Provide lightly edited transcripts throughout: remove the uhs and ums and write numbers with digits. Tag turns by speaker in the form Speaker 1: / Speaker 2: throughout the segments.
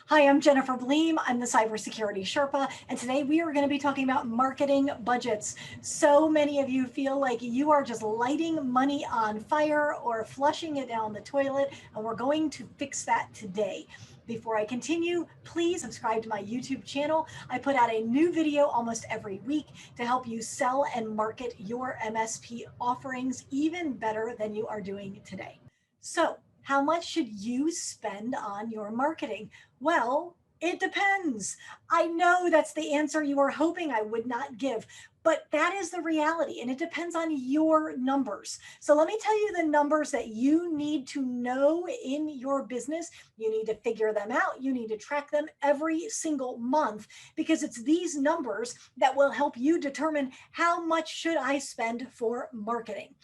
Speaker 1: Hi, I'm Jennifer Bleem. I'm the Cybersecurity Sherpa, and today we are going to be talking about marketing budgets. So many of you feel like you are just lighting money on fire or flushing it down the toilet, and we're going to fix that today. Before I continue, please subscribe to my YouTube channel. I put out a new video almost every week to help you sell and market your MSP offerings even better than you are doing today. So, how much should you spend on your marketing? Well, it depends. I know that's the answer you are hoping I would not give, but that is the reality, and it depends on your numbers. So let me tell you the numbers that you need to know in your business. You need to figure them out. You need to track them every single month because it's these numbers that will help you determine how much should I spend for marketing.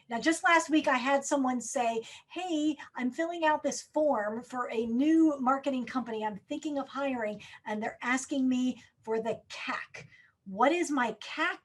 Speaker 1: Now, just last week, I had someone say, hey, I'm filling out this form for a new marketing company I'm thinking of hiring, and they're asking me for the CAC. What is my CAC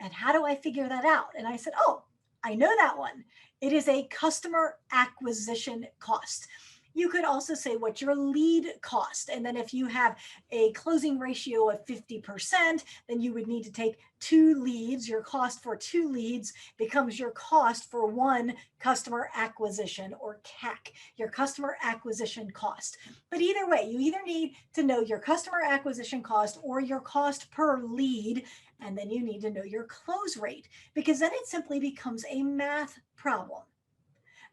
Speaker 1: and how do I figure that out? And I said, oh, I know that one. It is a customer acquisition cost. You could also say what's your lead cost. And then if you have a closing ratio of 50%, then you would need to take two leads. Your cost for two leads becomes your cost for one customer acquisition, or CAC, your customer acquisition cost. But either way, you either need to know your customer acquisition cost or your cost per lead, and then you need to know your close rate because then it simply becomes a math problem.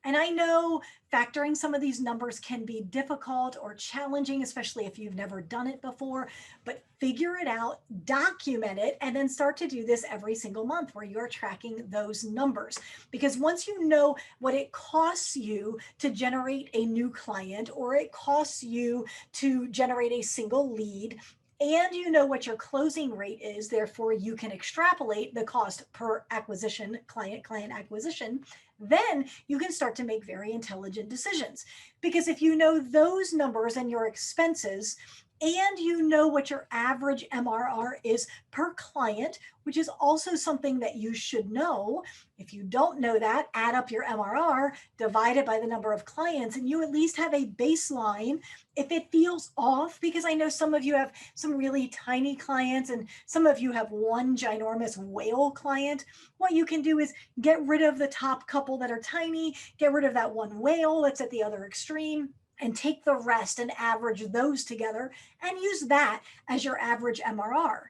Speaker 1: And I know factoring some of these numbers can be difficult or challenging, especially if you've never done it before, but figure it out, document it, and then start to do this every single month where you're tracking those numbers. Because once you know what it costs you to generate a new client or it costs you to generate a single lead, and you know what your closing rate is, therefore you can extrapolate the cost per acquisition, client acquisition, then you can start to make very intelligent decisions. Because if you know those numbers and your expenses, and you know what your average MRR is per client, which is also something that you should know. If you don't know that, add up your MRR, divide it by the number of clients, and you at least have a baseline if it feels off, because I know some of you have some really tiny clients and some of you have one ginormous whale client. What you can do is get rid of the top couple that are tiny, get rid of that one whale that's at the other extreme, and take the rest and average those together and use that as your average MRR.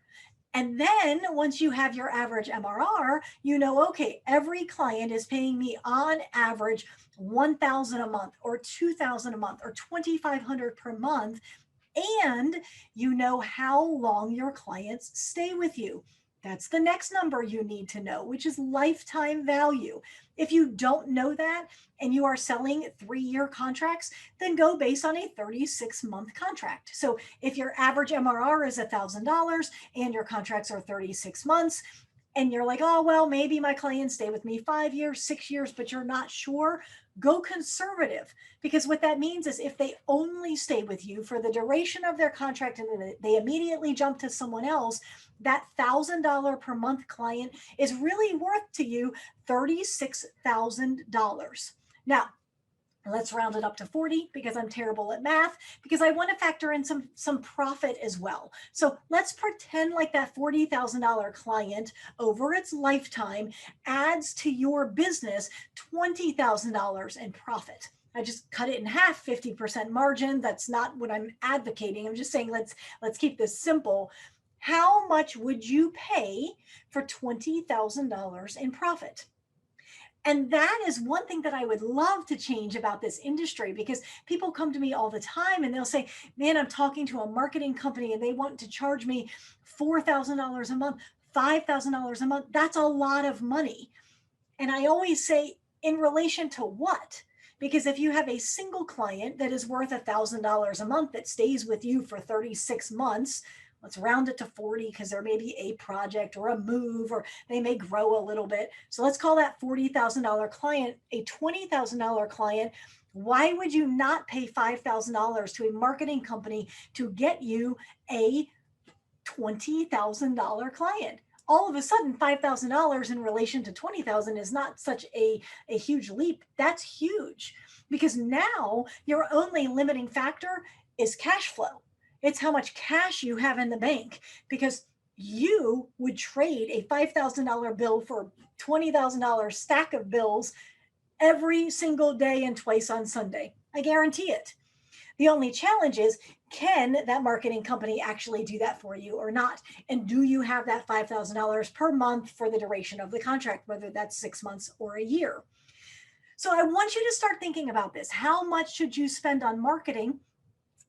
Speaker 1: And then once you have your average MRR, you know, okay, every client is paying me on average 1,000 a month or 2,000 a month or 2,500 per month, and you know how long your clients stay with you. That's the next number you need to know, which is lifetime value. If you don't know that and you are selling 3-year contracts, then go based on a 36-month contract. So if your average MRR is $1,000 and your contracts are 36 months, and you're like, oh, well, maybe my clients stay with me 5 years, 6 years, but you're not sure, go conservative. Because what that means is if they only stay with you for the duration of their contract and then they immediately jump to someone else, that $1,000 per month client is really worth to you $36,000. Now, let's round it up to 40 because I'm terrible at math, because I want to factor in some profit as well. So let's pretend like that $40,000 client over its lifetime adds to your business $20,000 in profit. I just cut it in half, 50% margin. That's not what I'm advocating. I'm just saying let's keep this simple. How much would you pay for $20,000 in profit? And that is one thing that I would love to change about this industry, because people come to me all the time and they'll say, man, I'm talking to a marketing company and they want to charge me $4,000 a month, $5,000 a month. That's a lot of money. And I always say, in relation to what? Because if you have a single client that is worth $1,000 a month that stays with you for 36 months, let's round it to 40 because there may be a project or a move or they may grow a little bit. So let's call that $40,000 client a $20,000 client. Why would you not pay $5,000 to a marketing company to get you a $20,000 client? All of a sudden, $5,000 in relation to 20,000 is not such a huge leap. That's huge because now your only limiting factor is cash flow. It's how much cash you have in the bank, because you would trade a $5,000 bill for $20,000 stack of bills every single day and twice on Sunday. I guarantee it. The only challenge is, can that marketing company actually do that for you or not? And do you have that $5,000 per month for the duration of the contract, whether that's 6 months or a year? So I want you to start thinking about this. How much should you spend on marketing?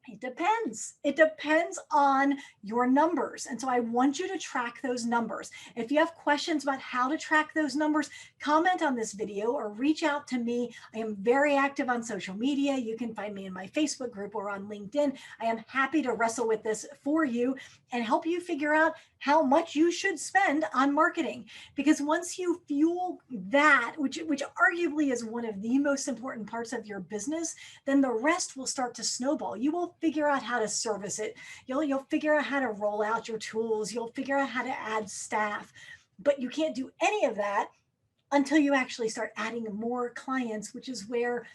Speaker 1: It depends. It depends on your numbers. And so I want you to track those numbers. If you have questions about how to track those numbers, comment on this video or reach out to me. I am very active on social media. You can find me in my Facebook group or on LinkedIn. I am happy to wrestle with this for you and help you figure out how much you should spend on marketing. Because once you fuel that, which arguably is one of the most important parts of your business, then the rest will start to snowball. You will figure out how to service it. You'll figure out how to roll out your tools. You'll figure out how to add staff. But you can't do any of that until you actually start adding more clients, which is where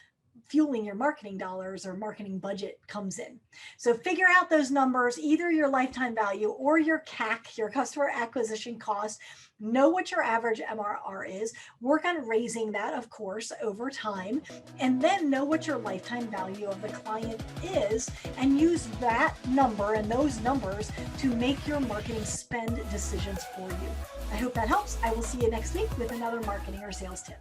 Speaker 1: fueling your marketing dollars or marketing budget comes in. So figure out those numbers, either your lifetime value or your CAC, your customer acquisition cost. Know what your average MRR is. Work on raising that, of course, over time. And then know what your lifetime value of the client is and use that number and those numbers to make your marketing spend decisions for you. I hope that helps. I will see you next week with another marketing or sales tip.